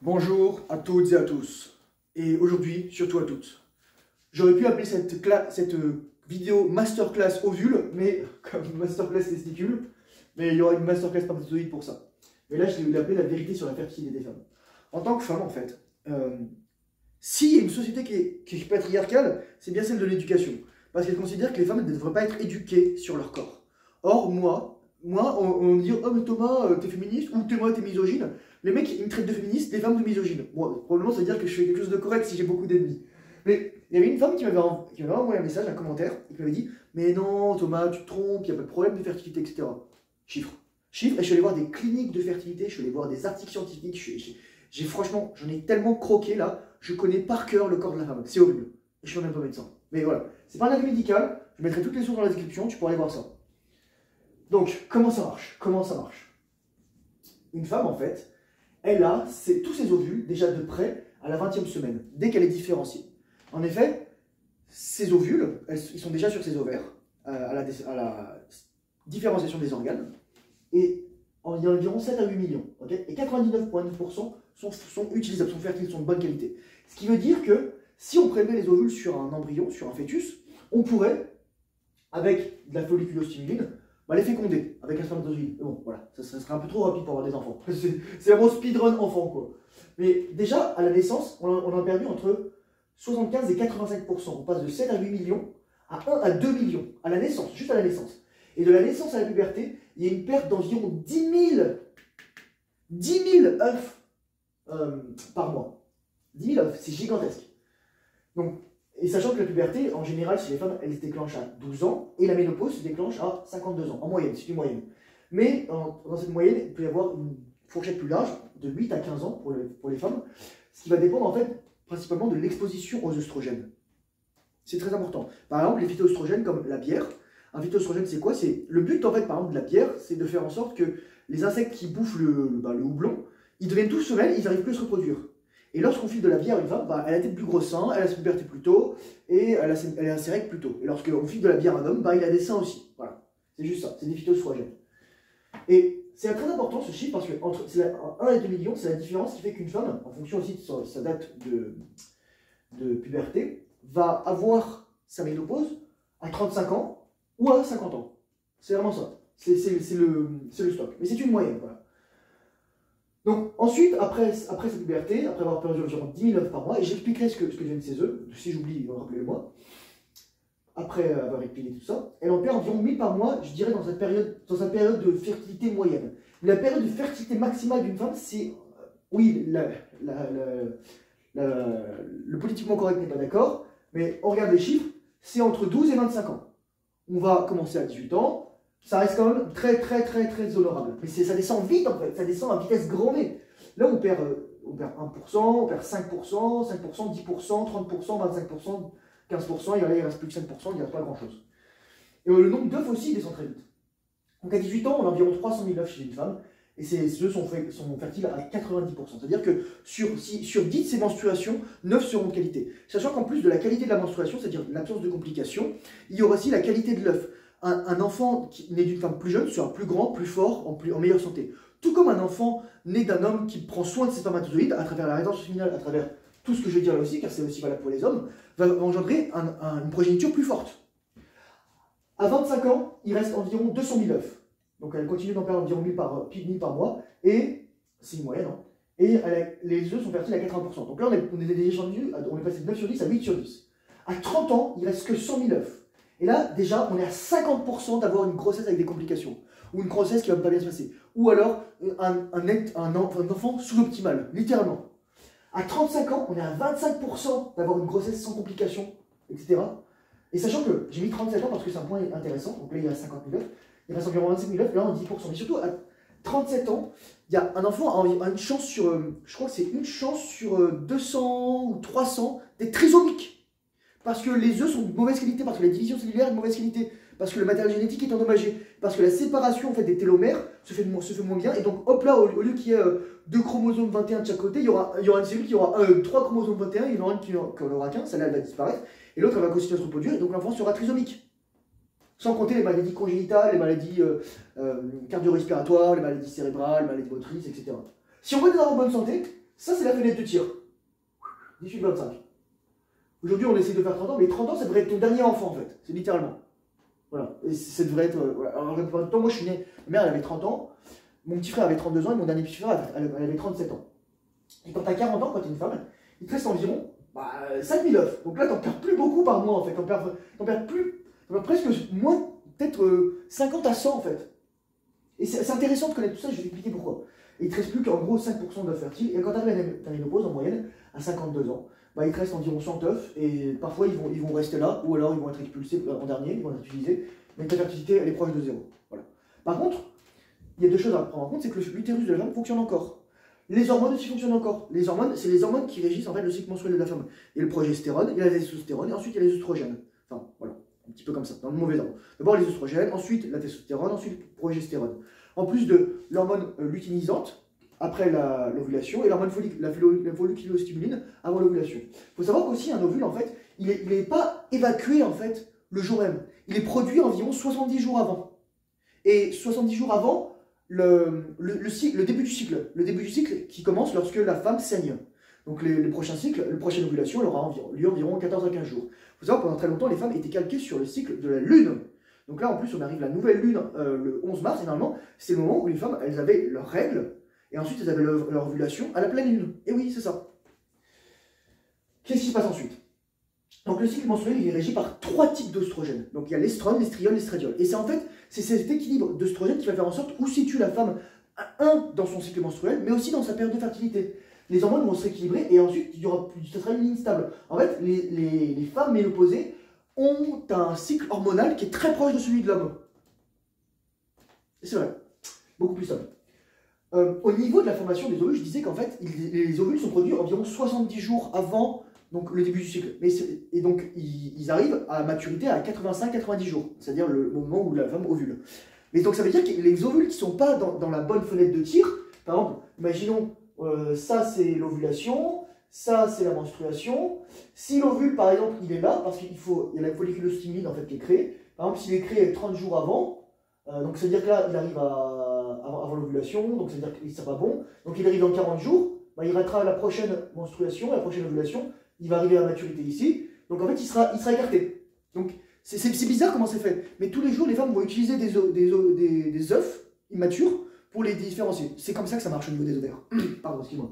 Bonjour à toutes et à tous, et aujourd'hui, surtout à toutes. J'aurais pu appeler cette vidéo masterclass ovule, mais comme masterclass testicule, mais il y aura une masterclass spermatozoïde pour ça. Mais là, je l'ai appelé la vérité sur la fertilité des femmes. En tant que femme, en fait, s'il y a une société qui est patriarcale, c'est bien celle de l'éducation. Parce qu'elle considère que les femmes ne devraient pas être éduquées sur leur corps. Or, on me dit « Oh, mais Thomas, t'es féministe » ou « T'es misogyne ». Les mecs, ils me traitent de féministe, les femmes de misogyne. Moi, probablement, ça veut dire que je fais quelque chose de correct si j'ai beaucoup d'ennemis. Mais il y avait une femme qui m'avait envoyé un message, un commentaire, et qui m'avait dit « Mais non, Thomas, tu te trompes, il n'y a pas de problème de fertilité, etc. » Chiffres. Chiffres, et je suis allé voir des cliniques de fertilité, je suis allé voir des articles scientifiques, franchement, j'en ai tellement croqué là, je connais par cœur le corps de la femme. C'est horrible. Et je suis même pas médecin. Mais voilà, c'est pas un avis médical, je mettrai toutes les sources dans la description, tu pourras aller voir ça. Donc, comment ça marche? Une femme, en fait, elle a tous ses ovules déjà de près à la 20e semaine, dès qu'elle est différenciée. En effet, ces ovules, ils sont déjà sur ses ovaires, à la différenciation des organes, et il y a environ 7 à 8 millions. Okay, et 99,9% sont utilisables, sont fertiles, sont de bonne qualité. Ce qui veut dire que si on prélevait les ovules sur un embryon, sur un fœtus, on pourrait, avec de la folliculostimuline, les féconder avec un spermatozoïde. Bon, voilà, ça serait un peu trop rapide pour avoir des enfants. C'est un bon speedrun enfant, quoi. Mais déjà, à la naissance, on a perdu entre 75 et 85%. On passe de 7 à 8 millions à 1 à 2 millions à la naissance, juste à la naissance. Et de la naissance à la puberté, il y a une perte d'environ 10 000 œufs par mois. 10 000 œufs, c'est gigantesque. Donc, et sachant que la puberté, en général, chez les femmes, elle se déclenche à 12 ans, et la ménopause se déclenche à 52 ans, en moyenne, c'est une moyenne. Mais dans cette moyenne, il peut y avoir une fourchette plus large, de 8 à 15 ans pour les femmes, ce qui va dépendre en fait principalement de l'exposition aux œstrogènes. C'est très important. Par exemple, les phytoestrogènes comme la bière. Un phytoestrogène, c'est quoi? C'est le but en fait, par exemple, de la bière, c'est de faire en sorte que les insectes qui bouffent le houblon, ils deviennent tous femelles, ils n'arrivent plus à se reproduire. Et lorsqu'on file de la bière à une femme, elle a des plus gros seins, elle a sa puberté plus tôt, et elle a ses règles plus tôt. Et lorsqu'on file de la bière à un homme, il a des seins aussi. Voilà. C'est juste ça, c'est des phytoestrogènes. Et c'est très important ce chiffre, parce que entre 1 et 2 millions, c'est la différence qui fait qu'une femme, en fonction aussi de sa date de puberté, va avoir sa ménopause à 35 ans ou à 50 ans. C'est vraiment ça. C'est le stock. Mais c'est une moyenne, voilà. Donc ensuite, après sa puberté, après avoir perdu environ 10 000 œufs par mois, et j'expliquerai ce que deviennent ces œufs, si j'oublie, rappelez-le-moi, après avoir épilé tout ça, elle en perd environ 1000 par mois, je dirais, dans sa période de fertilité moyenne. Mais la période de fertilité maximale d'une femme, c'est, oui, le politiquement correct n'est pas d'accord, mais on regarde les chiffres, c'est entre 12 et 25 ans. On va commencer à 18 ans, ça reste quand même très honorable. Mais ça descend vite en fait, ça descend à vitesse grand V. Là on perd 1%, on perd 5%, 10%, 30%, 25%, 15%, et là il ne reste plus que 5%, il n'y reste pas grand chose. Et le nombre d'œufs aussi descend très vite. Donc à 18 ans, on a environ 300 000 œufs chez une femme, et ces œufs sont fertiles à 90%. C'est-à-dire que sur 10 de ces menstruations, 9 seront de qualité. Sachant qu'en plus de la qualité de la menstruation, c'est-à-dire l'absence de complications, il y aura aussi la qualité de l'œuf. Un enfant né d'une femme plus jeune sera plus grand, plus fort, en meilleure santé. Tout comme un enfant né d'un homme qui prend soin de ses spermatozoïdes, à travers la rétention séminale, à travers tout ce que je vais dire là aussi, car c'est aussi valable pour les hommes, va engendrer une progéniture plus forte. À 25 ans, il reste environ 200 000 œufs. Donc elle continue d'en perdre environ 1000 par mois, et c'est une moyenne, hein, et les œufs sont fertiles à 80%. Donc là, on est descendu, on est passé de 9 sur 10 à 8 sur 10. À 30 ans, il reste que 100 000 œufs. Et là, déjà, on est à 50% d'avoir une grossesse avec des complications, ou une grossesse qui ne va pas bien se passer, ou alors un enfant sous-optimal, littéralement. À 35 ans, on est à 25% d'avoir une grossesse sans complications, etc. Et sachant que j'ai mis 37 ans parce que c'est un point intéressant, donc là il y a 50 000 œufs, il reste environ 25 000 œufs, là on dit 10%. Mais surtout, à 37 ans, il y a un enfant a une chance sur, je crois que c'est une chance sur 200 ou 300 d'être trisomique. Parce que les œufs sont de mauvaise qualité, parce que la division cellulaire est de mauvaise qualité, parce que le matériel génétique est endommagé, parce que la séparation en fait, des télomères se fait moins bien, et donc hop là, au lieu qu'il y ait 2 chromosomes 21 de chaque côté, il y aura une cellule qui aura 3 chromosomes 21, il y en aura une qui n'en aura qu'un, celle-là elle va disparaître, et l'autre elle va continuer à se reproduire, et donc l'enfant sera trisomique. Sans compter les maladies congénitales, les maladies cardio-respiratoires, les maladies cérébrales, les maladies motrices, etc. Si on veut des enfants en bonne santé, Ça, c'est la fenêtre de tir. 18-25. Aujourd'hui, on essaie de faire 30 ans, mais 30 ans, ça devrait être ton dernier enfant, en fait. C'est littéralement. Voilà. Et ça devrait être. Voilà. Alors, la plupart du temps, moi, je suis né. Ma mère, elle avait 30 ans. Mon petit frère avait 32 ans et mon dernier petit frère, elle avait 37 ans. Et quand tu as 40 ans, quand tu es une femme, il te reste environ 5000 œufs. Donc là, tu n'en perds plus beaucoup par mois, en fait. Tu n'en perds plus. T'en perds presque moins, peut-être 50 à 100, en fait. Et c'est intéressant de connaître tout ça, je vais t'expliquer pourquoi. Et il te reste plus qu'en gros 5% d'œufs fertiles. Et quand tu arrives à ta ménopause, en moyenne, à 52 ans, il te reste environ 100 œufs. Et parfois, ils vont rester là, ou alors ils vont être expulsés en dernier, ils vont être utilisés. Mais ta fertilité, elle est proche de zéro. Voilà. Par contre, il y a deux choses à prendre en compte, c'est que l'utérus de la femme fonctionne encore. Les hormones aussi fonctionnent encore. Les hormones, c'est les hormones qui régissent en fait le cycle menstruel de la femme. Il y a le progestérone, il y a la testostérone, et ensuite il y a les œstrogènes. Enfin, voilà, un petit peu comme ça, dans le mauvais ordre. D'abord les œstrogènes, ensuite la testostérone, ensuite le progestérone. En plus de l'hormone luteinisante, après l'ovulation, et l'hormone la folliculostimuline avant l'ovulation. Il faut savoir qu'aussi un ovule, en fait, il n'est pas évacué, en fait, le jour même. Il est produit environ 70 jours avant. Et 70 jours avant, le début du cycle. Le début du cycle qui commence lorsque la femme saigne. Donc le prochain cycle, la prochaine ovulation, elle aura lieu environ 14 à 15 jours. Il faut savoir que pendant très longtemps, les femmes étaient calquées sur le cycle de la lune. Donc là, en plus, on arrive à la nouvelle lune le 11 mars, et normalement, c'est le moment où les femmes, elles avaient leurs règles, et ensuite, elles avaient leur ovulation à la pleine lune. Et oui, c'est ça. Qu'est-ce qui se passe ensuite? Donc le cycle menstruel, il est régi par 3 types d'oestrogènes. Donc il y a l'estrone, l'estriol, l'estradiol. Et c'est en fait, c'est cet équilibre d'oestrogènes qui va faire en sorte où situe la femme, dans son cycle menstruel, mais aussi dans sa période de fertilité. Les hormones vont se rééquilibrer et ensuite, ça sera une ligne stable. En fait, les femmes ménopausées ont un cycle hormonal qui est très proche de celui de l'homme. Et c'est vrai, beaucoup plus stable. Au niveau de la formation des ovules, je disais qu'en fait, les ovules sont produits environ 70 jours avant donc, le début du cycle. Et donc, ils arrivent à maturité à 85-90 jours, c'est-à-dire le moment où la femme ovule. Mais donc, ça veut dire que les ovules qui ne sont pas dans la bonne fenêtre de tir, par exemple, imaginons, ça c'est l'ovulation, ça c'est la menstruation. Si l'ovule, par exemple, il est là, parce qu'il y a la folliculostimuline en fait qui est créée, par exemple, s'il est créé 30 jours avant, donc c'est-à-dire que là, il arrive avant l'ovulation, donc c'est-à-dire que ça va bon, donc il arrive dans 40 jours, il ratera la prochaine menstruation, la prochaine ovulation, il va arriver à maturité ici, donc en fait il sera écarté. Donc c'est bizarre comment c'est fait, mais tous les jours les femmes vont utiliser des œufs immatures pour les différencier. C'est comme ça que ça marche au niveau des ovaires. Pardon, excuse-moi.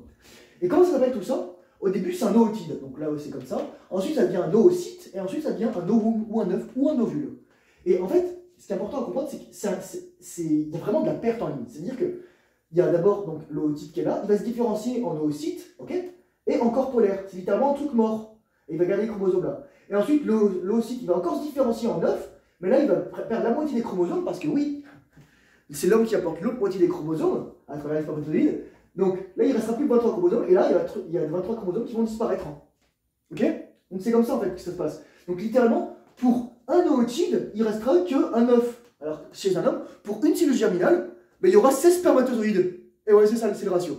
Et comment ça s'appelle tout ça? Au début c'est un ootide, donc là c'est comme ça, ensuite ça devient un oocyte, et ensuite ça devient un ovum, ou un œuf, ou un ovule. Et en fait, ce qui est important à comprendre, c'est qu'il y a vraiment de la perte en ligne. C'est-à-dire qu'il y a d'abord l'oocyte qui est là, il va se différencier en oocyte, ok, et en corps polaire. C'est littéralement un truc mort. Et il va garder les chromosomes là. Et ensuite, l'oocyte, il va encore se différencier en œuf, mais là, il va perdre la moitié des chromosomes, parce que oui, c'est l'homme qui apporte l'autre moitié des chromosomes, à travers les spermatozoïdes. Donc là, il ne restera plus que 23 chromosomes, et là, il y a 23 chromosomes qui vont disparaître. Ok? Donc c'est comme ça, en fait, que ça se passe. Donc littéralement, pour un oocyte, il restera qu'un œuf. Alors, chez un homme, pour une cellule germinale, il y aura 16 spermatozoïdes. Et ouais, c'est ça, c'est le ratio.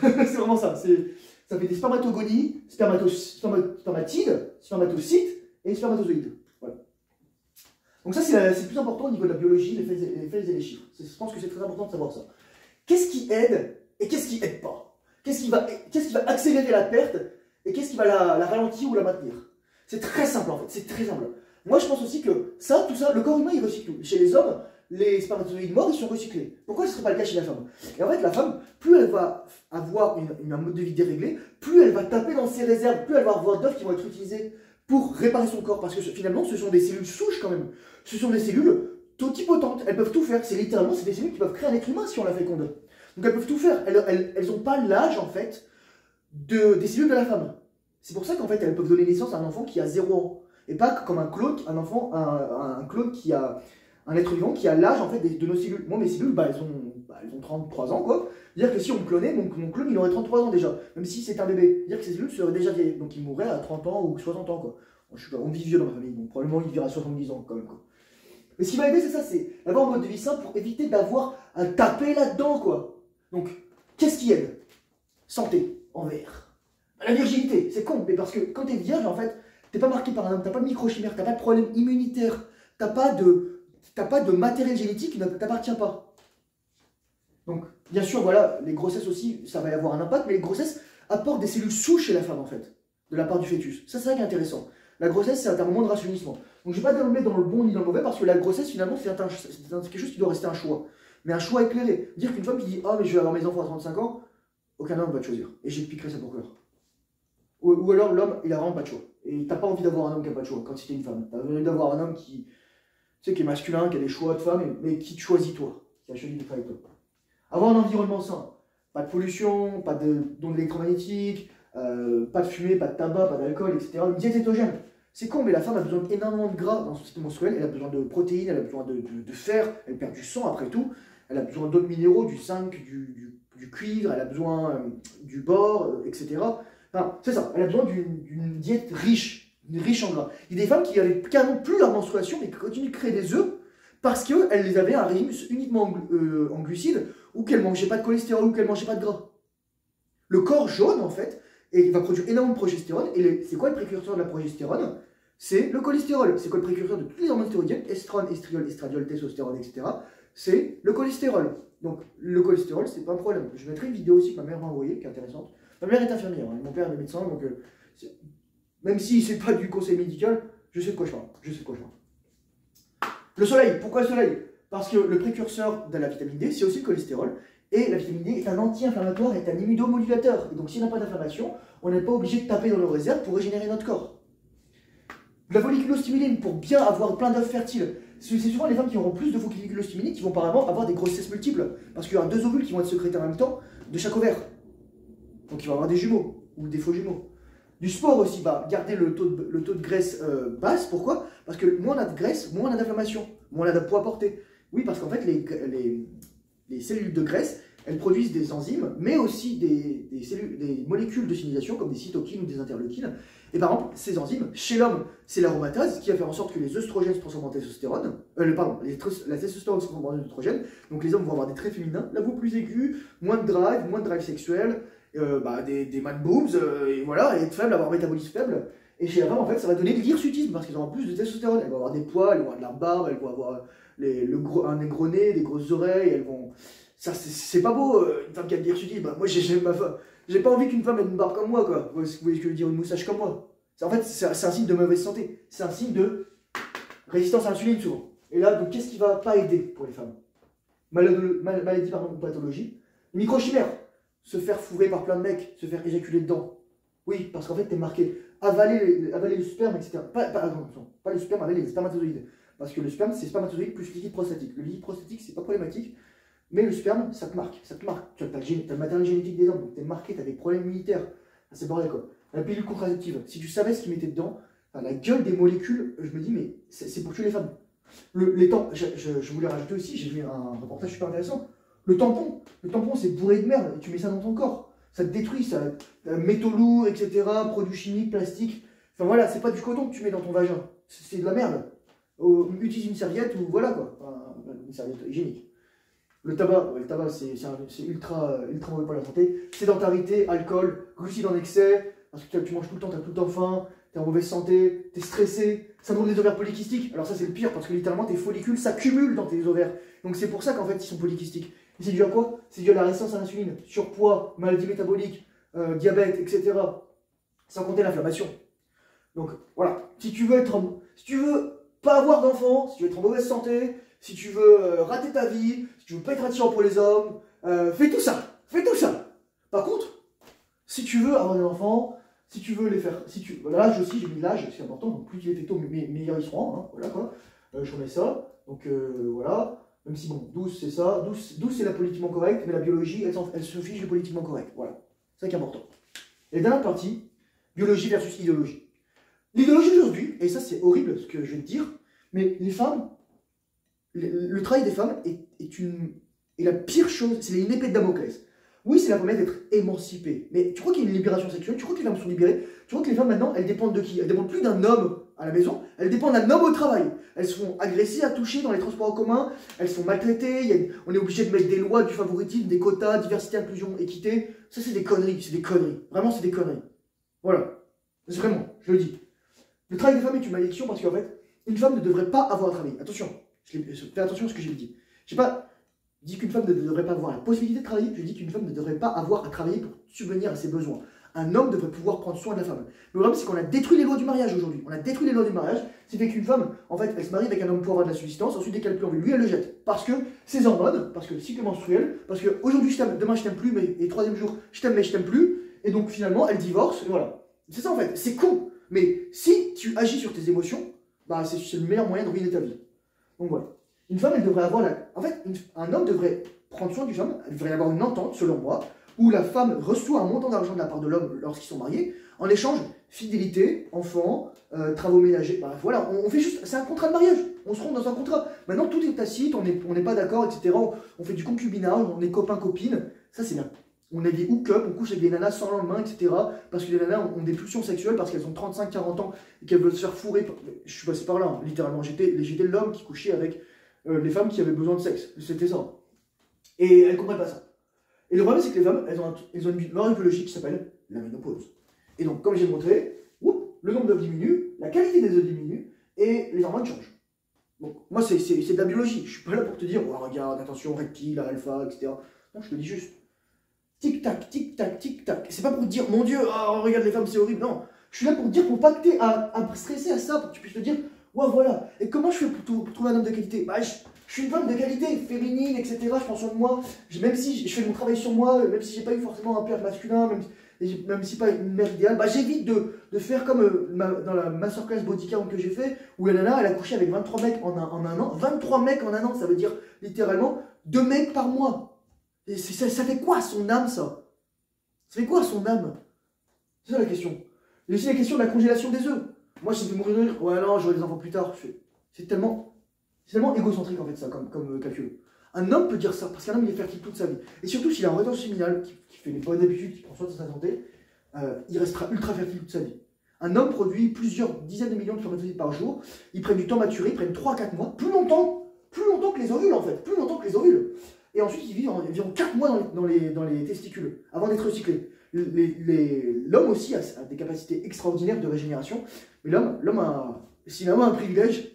C'est vraiment ça. Ça fait des spermatogonies, spermatides, spermatocytes et spermatozoïdes. Voilà. Donc ça, c'est le plus important au niveau de la biologie, les faits et les chiffres. Je pense que c'est très important de savoir ça. Qu'est-ce qui aide et qu'est-ce qui aide pas? Qu'est-ce qui va accélérer la perte et qu'est-ce qui va la ralentir ou la maintenir? C'est très simple en fait, c'est très simple. Moi je pense aussi que tout ça, le corps humain il recycle tout. Chez les hommes, les spermatozoïdes morts ils sont recyclés. Pourquoi ce ne serait pas le cas chez la femme? Et en fait la femme, plus elle va avoir un mode de vie déréglé, plus elle va taper dans ses réserves, plus elle va avoir d'œufs qui vont être utilisés pour réparer son corps. Parce que finalement ce sont des cellules souches quand même. Ce sont des cellules totipotentes, elles peuvent tout faire. C'est littéralement des cellules qui peuvent créer un être humain si on la féconde. Donc elles peuvent tout faire. Elles n'ont pas l'âge en fait des cellules de la femme. C'est pour ça qu'en fait elles peuvent donner naissance à un enfant qui a 0 ans. Et pas comme un clone, un clone qui a un être vivant qui a l'âge en fait de nos cellules. Moi mes cellules, elles ont 33 ans quoi. C'est-à-dire que si on me clonait, mon clone il aurait 33 ans déjà. Même si c'est un bébé. C'est-à-dire que ses cellules seraient déjà vieilles. Donc il mourrait à 30 ans ou 60 ans quoi. On vit vieux dans ma famille, donc probablement il vivra à 70 ans quand même quoi. Mais ce qui va aider c'est ça, c'est d'avoir un mode de vie simple pour éviter d'avoir à taper là-dedans quoi. Donc, qu'est-ce qui aide? Santé, envers. La virginité, c'est con, mais parce que quand t'es vierge, en fait, t'es pas marqué par un homme, t'as pas de microchimère, t'as pas de problème immunitaire, t'as pas de matériel génétique qui ne t'appartient pas. Donc, bien sûr, voilà, les grossesses aussi, ça va y avoir un impact, mais les grossesses, apporte des cellules souches chez la femme, en fait, de la part du fœtus. Ça, c'est ça qui est intéressant. La grossesse, c'est un moment de rajeunissement. Donc, je ne vais pas le mettre dans le bon ni dans le mauvais, parce que la grossesse, finalement, c'est quelque chose qui doit rester un choix. Mais un choix éclairé. Dire qu'une femme qui dit « Ah, mais je vais avoir mes enfants à 35 ans », aucun homme va te choisir. Et j'expliquerai ça pourquoi. Ou alors, l'homme, il a vraiment pas de choix. Et t'as pas envie d'avoir un homme qui a pas de choix quand c'était une femme. T'as envie d'avoir un homme qui, tu sais, qui est masculin, qui a des choix de femme, mais qui te choisit toi. Qui a choisi d'être avec toi. Avoir un environnement sain. Pas de pollution, pas d'ondes électromagnétiques, pas de fumée, pas de tabac, pas d'alcool, etc. Une diète cétogène. C'est con, mais la femme a besoin d'énormément de gras dans son système menstruel. Elle a besoin de protéines, elle a besoin de fer, elle perd du sang après tout. Elle a besoin d'autres minéraux, du zinc, du cuivre, elle a besoin du bore, etc. Enfin, c'est ça, elle a besoin d'une diète riche en gras. Il y a des femmes qui avaient carrément plus leur menstruation, mais qui continuent de créer des œufs parce qu'elles les avaient un régime uniquement en glucides, ou qu'elles ne mangeaient pas de cholestérol, ou qu'elles ne mangeaient pas de gras. Le corps jaune, en fait, et va produire énormément de progestérone. Et c'est quoi le précurseur de la progestérone? C'est le cholestérol. C'est quoi le précurseur de toutes les hormones stéroïdiennes? Estrone, estriol, estradiol, testostérone, etc. C'est le cholestérol. Donc, le cholestérol, c'est pas un problème. Je mettrai une vidéo aussi que ma mère m'a envoyée, qui est intéressante. Ma mère est infirmière, hein, mon père est médecin, donc même si c'est pas du conseil médical, je sais de quoi je parle. Je sais de quoi je parle. Le soleil, pourquoi le soleil? Parce que le précurseur de la vitamine D, c'est aussi le cholestérol. Et la vitamine D est un anti-inflammatoire, est un immunomodulateur. Et donc, s'il n'y a pas d'inflammation, on n'est pas obligé de taper dans nos réserves pour régénérer notre corps. La folliculostimuline, pour bien avoir plein d'œufs fertiles. C'est souvent les femmes qui auront plus de folliculostimuline qui vont par avant avoir des grossesses multiples. Parce qu'il y aura 2 ovules qui vont être sécrétés en même temps de chaque ovaire. Donc, il va y avoir des jumeaux ou des faux jumeaux. Du sport aussi va garder le taux de graisse basse. Pourquoi? Parce que moins on a de graisse, moins on a d'inflammation, moins on a de poids porté. Oui, parce qu'en fait, les cellules de graisse, elles produisent des enzymes, mais aussi des molécules de signalisation comme des cytokines ou des interleukines. Et par exemple, ces enzymes, chez l'homme, c'est l'aromatase qui va faire en sorte que les œstrogènes se transforment en testostérone. La testostérone se transforme en œstrogène. Donc les hommes vont avoir des traits féminins, la voix plus aiguë, moins de drive sexuel, des man boobs, et voilà, et être faible, avoir un métabolisme faible. Et chez la femme, en fait, ça va donner de l'hirsutisme parce qu'ils auront plus de testostérone. Elles vont avoir des poils, elles vont avoir de la barbe, elles vont avoir un gros nez, des grosses oreilles, elles vont. Ça, c'est pas beau, une femme qui a de l'hirsutisme. Bah, moi, j'ai pas envie qu'une femme ait une barbe comme moi, quoi. Vous voyez ce que je veux dire, une moustache comme moi. En fait, c'est un signe de mauvaise santé. C'est un signe de résistance à l'insuline, souvent. Et là, donc, qu'est-ce qui va pas aider pour les femmes? Maladie, pardon, ou pathologie. Microchimère. Se faire fourrer par plein de mecs, se faire éjaculer dedans. Oui, parce qu'en fait, t'es marqué. Avaler le sperme, etc. Pas le sperme, avaler les spermatozoïdes. Parce que le sperme, c'est spermatozoïde plus liquide prostatique. Le liquide prostatique, c'est pas problématique. Mais le sperme, ça te marque. Tu as le matériel génétique des hommes, donc t'es marqué, t'as des problèmes immunitaires. C'est bordel quoi. La pilule contraceptive, si tu savais ce qu'ils mettaient dedans, la gueule des molécules, je me dis, mais c'est pour tuer les femmes. Je voulais rajouter aussi, j'ai vu un reportage super intéressant. Le tampon c'est bourré de merde, et tu mets ça dans ton corps. Ça te détruit, ça, métaux lourds, etc., produits chimiques, plastiques. Enfin voilà, c'est pas du coton que tu mets dans ton vagin, c'est de la merde. Utilise une serviette ou voilà quoi, une serviette hygiénique. Le tabac, c'est ultra mauvais pour la santé. Sédentarité, alcool, glucides en excès, parce que tu manges tout le temps, tu as tout le temps faim, tu es en mauvaise santé, tu es stressé, syndrome des ovaires polykystiques. Alors ça c'est le pire parce que littéralement tes follicules s'accumulent dans tes ovaires. Donc c'est pour ça qu'en fait ils sont polykystiques. Et c'est dû à quoi? C'est dû à la résistance à l'insuline, surpoids, maladie métabolique, diabète, etc. Sans compter l'inflammation. Donc voilà, si tu veux pas avoir d'enfants, si tu veux être en mauvaise santé, si tu veux rater ta vie, si tu veux pas être attirant pour les hommes, fais tout ça, Par contre, si tu veux avoir des enfants, si tu veux les faire, l'âge aussi, j'ai mis l'âge, c'est important, donc plus tu les fais tôt, meilleurs ils seront, hein, voilà quoi, je remets ça, donc voilà, même si bon, 12 c'est ça, 12 c'est la politiquement correcte, mais la biologie, elle se fiche de politiquement correct, voilà, c'est ça qui est important. Et dernière partie, biologie versus idéologie. L'idéologie d'aujourd'hui, et ça c'est horrible ce que je vais te dire, mais les femmes, le travail des femmes est la pire chose, c'est une épée de Damoclès. Oui, c'est la promesse d'être émancipée, mais tu crois qu'il y a une libération sexuelle? Tu crois que les femmes sont libérées? Tu crois que les femmes maintenant, elles dépendent de qui? Elles dépendent plus d'un homme à la maison, elles dépendent d'un homme au travail. Elles se font agresser, toucher dans les transports en commun, elles se font maltraiter, on est obligé de mettre des lois du favoritisme, des quotas, diversité, inclusion, équité. Ça c'est des conneries, Vraiment c'est des conneries. Voilà, c'est vraiment, je le dis. Le travail des femmes est une malédiction parce qu'en fait, une femme ne devrait pas avoir à travailler. Attention, fais attention à ce que j'ai dit. Je n'ai pas dit qu'une femme ne devrait pas avoir la possibilité de travailler, je dis qu'une femme ne devrait pas avoir à travailler pour subvenir à ses besoins. un homme devrait pouvoir prendre soin de la femme. Le problème, c'est qu'on a détruit les lois du mariage aujourd'hui. On a détruit les lois du mariage. C'est fait qu'une femme, en fait, elle se marie avec un homme pour avoir de la subsistance. Ensuite, dès qu'elle n'a plus envie, lui, elle le jette. Parce que ses hormones, parce que le cycle menstruel, parce que aujourd'hui je t'aime, demain je t'aime plus, mais et troisième jour, je t'aime, mais je t'aime plus. Et donc finalement, elle divorce, et voilà. C'est ça en fait. C'est con. Mais si tu agis sur tes émotions, bah, c'est le meilleur moyen de ruiner ta vie. Donc voilà. Une femme, elle devrait avoir la. En fait, un homme devrait prendre soin d'une femme, il devrait y avoir une entente, selon moi, où la femme reçoit un montant d'argent de la part de l'homme lorsqu'ils sont mariés, en échange, fidélité, enfants, travaux ménagers, bah, voilà, on fait juste, c'est un contrat de mariage, on se rend dans un contrat. Maintenant, tout est tacite, on n'est pas d'accord, etc. On fait du concubinage, on est copains-copines, ça c'est bien. On est des hook-up, on couche avec des nanas sans lendemain, etc. Parce que les nanas ont des pulsions sexuelles, parce qu'elles ont 35-40 ans, et qu'elles veulent se faire fourrer. Je suis passé par là, hein, littéralement, j'étais l'homme qui couchait avec les femmes qui avaient besoin de sexe, c'était ça. Et elles ne comprennent pas ça. Et le problème, c'est que les femmes, elles ont une mort biologique qui s'appelle la ménopause. Et donc, comme j'ai montré, le nombre d'œufs diminue, la qualité des œufs diminue, et les hormones changent. Donc, moi, c'est de la biologie. Je suis pas là pour te dire, oh, regarde, attention, reptile, alpha, etc. Non, je te dis juste, tic-tac, tic-tac, tic-tac. C'est pas pour te dire, mon Dieu, oh, regarde les femmes, c'est horrible. Non, je suis là pour te dire, pour pas que tu aies à stresser à ça, pour que tu puisses te dire, ouais, voilà. Et comment je fais pour trouver un homme de qualité? Bah, je suis une femme de qualité, féminine, etc. Je prends soin de moi. Même si je fais mon travail sur moi, même si j'ai pas eu forcément un père masculin, même si pas une mère idéale, bah, j'évite de faire comme dans la masterclass body count que j'ai fait, où la nana, elle a couché avec 23 mecs en un an. 23 mecs en un an, ça veut dire littéralement 2 mecs par mois. Et ça fait quoi son âme, ça? Ça fait quoi son âme? C'est ça la question. Il y a aussi la question de la congélation des œufs. Moi, je me mourir de rire. Ouais, non, j'aurai des enfants plus tard. C'est tellement égocentrique en fait, ça, comme calcul. Un homme peut dire ça, parce qu'un homme il est fertile toute sa vie. Et surtout s'il a un rétention séminale, qui fait les bonnes habitudes, qui prend soin de sa santé, il restera ultra fertile toute sa vie. Un homme produit plusieurs dizaines de millions de spermatozoïdes par jour. Ils prennent du temps à maturer, ils prennent 3-4 mois, plus longtemps que les ovules en fait, plus longtemps que les ovules. Et ensuite ils vivent environ 4 mois dans les testicules, avant d'être recyclés. L'homme aussi a des capacités extraordinaires de régénération, mais s'il a un privilège,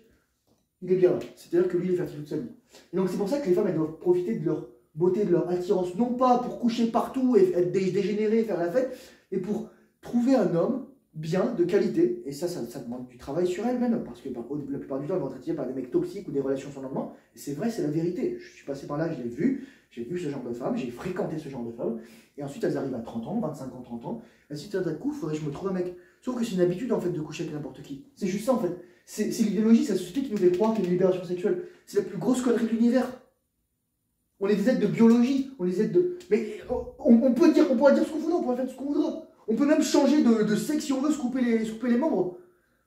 il est bien là. C'est-à-dire que lui, il est fertile toute sa vie. Et donc c'est pour ça que les femmes, elles doivent profiter de leur beauté, de leur attirance, non pas pour coucher partout et être dégénérées et faire la fête, mais pour trouver un homme bien, de qualité. Et ça demande du travail sur elles-mêmes, parce que la plupart du temps, elles vont être attirées par des mecs toxiques ou des relations sans lendemain. Et c'est vrai, c'est la vérité. Je suis passé par là, je l'ai vu. J'ai vu ce genre de femmes, j'ai fréquenté ce genre de femmes, et ensuite elles arrivent à 30 ans, 25 ans, 30 ans, et ensuite d'un coup, il faudrait que je me trouve un mec. Sauf que c'est une habitude en fait de coucher avec n'importe qui. C'est juste ça en fait. C'est l'idéologie, c'est la société qui nous fait croire qu'il y a une libération sexuelle. C'est la plus grosse connerie de l'univers. On est des êtres de biologie, on est des êtres de. Mais on pourra dire ce qu'on voudra, on pourra faire ce qu'on voudra. On peut même changer de sexe si on veut, se couper les membres.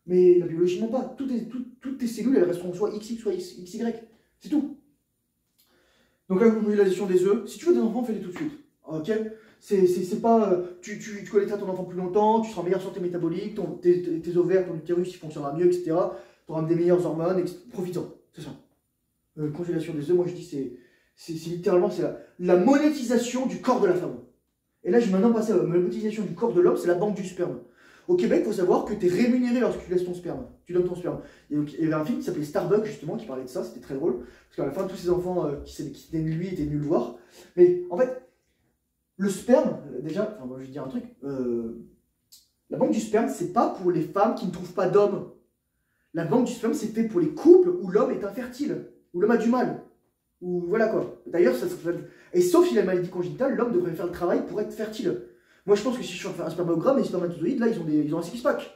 Mais la biologie non pas. Toutes tes cellules, elles resteront soit XX, soit XY. C'est tout. Donc la congélation des œufs, si tu veux des enfants, fais-les tout de suite. Ok? C'est pas. Tu connaîtras ton enfant plus longtemps, tu seras en meilleure santé métabolique, tes ovaires, ton utérus, il fonctionnera mieux, etc. Tu auras des meilleures hormones, profites-en. C'est ça. Congélation des œufs, moi je dis, c'est littéralement la monétisation du corps de la femme. Et là, je vais maintenant passer à la monétisation du corps de l'homme, c'est la banque du sperme. Au Québec, il faut savoir que tu es rémunéré lorsque tu laisses ton sperme. Tu donnes ton sperme. Et donc, il y avait un film qui s'appelait Starbuck, justement, qui parlait de ça. C'était très drôle. Parce qu'à la fin, tous ces enfants qui étaient lui étaient venus le voir. Mais en fait, le sperme, déjà, enfin, moi, je vais dire un truc. La banque du sperme, c'est pas pour les femmes qui ne trouvent pas d'hommes. La banque du sperme, c'est fait pour les couples où l'homme est infertile, où l'homme a du mal. Ou voilà quoi. D'ailleurs, et sauf s'il a une maladie congénitale, l'homme devrait faire le travail pour être fertile. Moi, je pense que si je fais un spermogramme, les spermatozoïdes, là, ils ont un six-pack.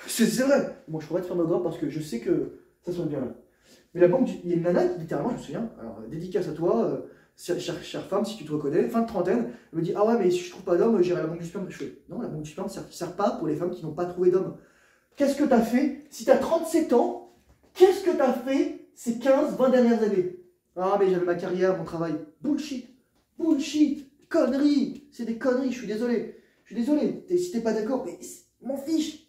C'est vrai. Moi, je pourrais être spermogramme parce que je sais que ça sonne bien là. Mais la banque, il y a une nana, littéralement, je me souviens, alors dédicace à toi, chère femme, si tu te reconnais, fin de trentaine, elle me dit, ah ouais, mais si je trouve pas d'homme, j'irai à la banque du sperme. Je fais, non, la banque du sperme ne sert pas pour les femmes qui n'ont pas trouvé d'homme. Qu'est-ce que tu as fait? Si tu as 37 ans, qu'est-ce que tu as fait ces 15-20 dernières années? Ah, mais j'avais ma carrière, mon travail. Bullshit. Bullshit. Conneries. C'est des conneries, je suis désolé. Je suis désolé. Si t'es pas d'accord, mais m'en fiche.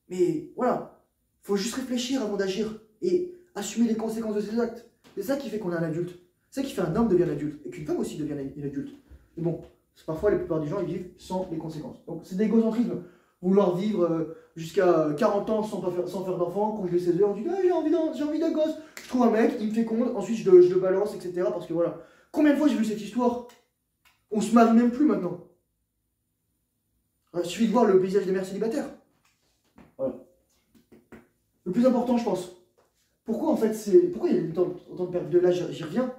Mais voilà. Faut juste réfléchir avant d'agir et assumer les conséquences de ses actes. C'est ça qui fait qu'on est un adulte. C'est ça qui fait un homme devient un adulte. Et qu'une femme aussi devient une adulte. Mais bon, parfois, la plupart des gens, ils vivent sans les conséquences. Donc, c'est de l'égocentrisme. Vouloir vivre jusqu'à 40 ans sans faire d'enfant, congeler ses heures, on dit ah, j'ai envie d'un gosse. Je trouve un mec, il me féconde, ensuite je le balance, etc. Parce que voilà. Combien de fois j'ai vu cette histoire? On se marie même plus maintenant. Il suffit de voir le paysage des mères célibataires. Voilà. Le plus important, je pense. Pourquoi en fait pourquoi il y a autant de perte de l'âge, j'y reviens.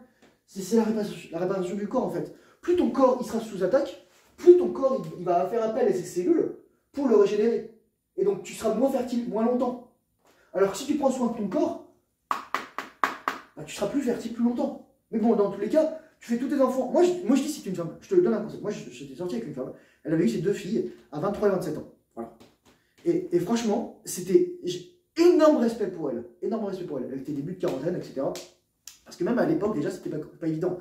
C'est la réparation du corps en fait. Plus ton corps il sera sous attaque, plus ton corps il va faire appel à ses cellules pour le régénérer. Et donc tu seras moins fertile, moins longtemps. Alors que si tu prends soin de ton corps, bah, tu seras plus fertile plus longtemps. Mais bon, dans tous les cas, tu fais tous tes enfants. Moi je dis si tu es une femme, je te donne un conseil. Moi j'étais sorti avec une femme, elle avait eu ses 2 filles à 23 et 27 ans. Voilà. Et franchement, j'ai énorme respect pour elle. Énorme respect pour elle. Elle était début de quarantaine, etc. Parce que même à l'époque, déjà, c'était pas évident.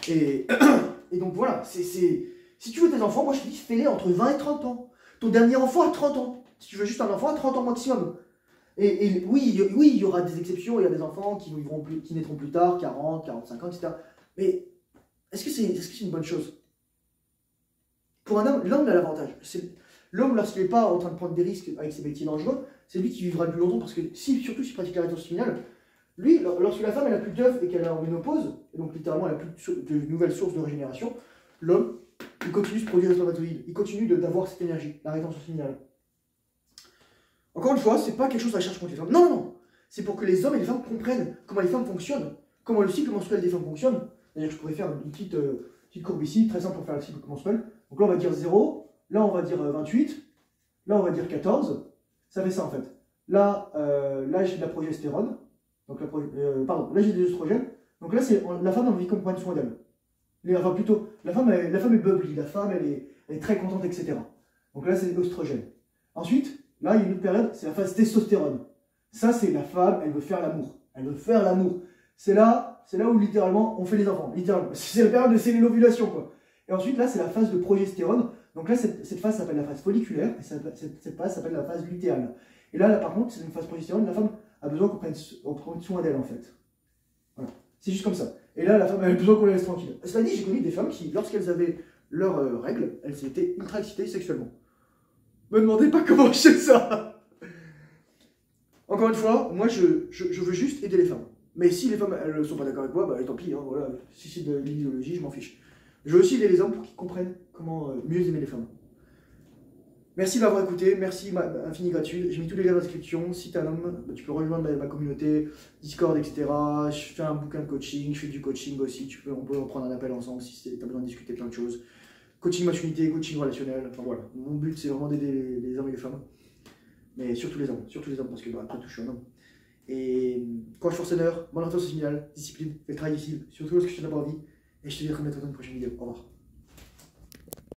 Et donc voilà, si tu veux tes enfants, moi je te dis, fais-les entre 20 et 30 ans. Ton dernier enfant à 30 ans. Si tu veux juste un enfant à 30 ans maximum. Et oui, il y aura des exceptions, il y a des enfants qui naîtront plus tard, 40, 45 ans, etc. Mais est-ce que c'est une bonne chose? Pour un homme, l'homme a l'avantage. L'homme, lorsqu'il n'est pas en train de prendre des risques avec ses métiers dangereux, c'est lui qui vivra le plus longtemps, parce que surtout s'il pratique la rétention séminale, lui, lorsque la femme elle a plus d'œufs et qu'elle est en ménopause, et donc littéralement elle n'a plus de nouvelles sources de régénération, l'homme, il continue de se produire des spermatozoïdes, il continue d'avoir cette énergie, la rétention séminale. Encore une fois, c'est pas quelque chose à la charge contre les femmes. Non, non, non. C'est pour que les hommes et les femmes comprennent comment les femmes fonctionnent, comment le cycle menstruel des femmes fonctionne. D'ailleurs, je pourrais faire une petite courbe ici, très simple pour faire le cycle menstruel. Donc là, on va dire 0, là, on va dire 28, là, on va dire 14. Ça fait ça en fait. Là, j'ai de la progestérone. Donc là, j'ai des oestrogènes. Donc là, la femme a envie qu'on prenne soin d'elle. Enfin, plutôt, la femme est bubbly, la femme, elle est très contente, etc. Donc là, c'est l'oestrogène. Ensuite, là, il y a une autre période, c'est la phase testostérone. Ça, c'est la femme, elle veut faire l'amour. Elle veut faire l'amour. C'est là où, littéralement, on fait les enfants. Littéralement. C'est la période de l'ovulation, quoi. Et ensuite, là, c'est la phase de progestérone. Donc là, cette phase s'appelle la phase folliculaire, et cette phase s'appelle la phase lutéale. Et là, par contre, c'est une phase progestérone, la femme a besoin qu'on prenne soin d'elle, en fait. Voilà. C'est juste comme ça. Et là, la femme a besoin qu'on la laisse tranquille. Cela dit, j'ai connu des femmes qui, lorsqu'elles avaient leurs règles, elles étaient ultra excitées sexuellement. Me demandez pas comment je sais ça. Encore une fois, moi, je veux juste aider les femmes. Mais si les femmes, elles ne sont pas d'accord avec moi, bah tant pis, hein, voilà. Si c'est de l'idéologie, je m'en fiche. Je veux aussi aider les hommes pour qu'ils comprennent comment mieux aimer les femmes. Merci d'avoir écouté, merci infini gratuit. J'ai mis tous les liens dans la description. Si t'es un homme, tu peux rejoindre ma communauté, Discord, etc. Je fais un bouquin de coaching, je fais du coaching aussi. On peut reprendre un appel ensemble si tu as besoin de discuter plein de choses. Coaching masculinité, coaching relationnel. Enfin voilà. Mon but, c'est vraiment d'aider les hommes et les femmes. Mais surtout les hommes parce que après tout, je suis un homme. Et courage forceneur, bonne rétention séminale, discipline, fais le travail difficile, surtout lorsque tu n'as pas envie. Et je te dis à très bientôt dans une prochaine vidéo. Au revoir.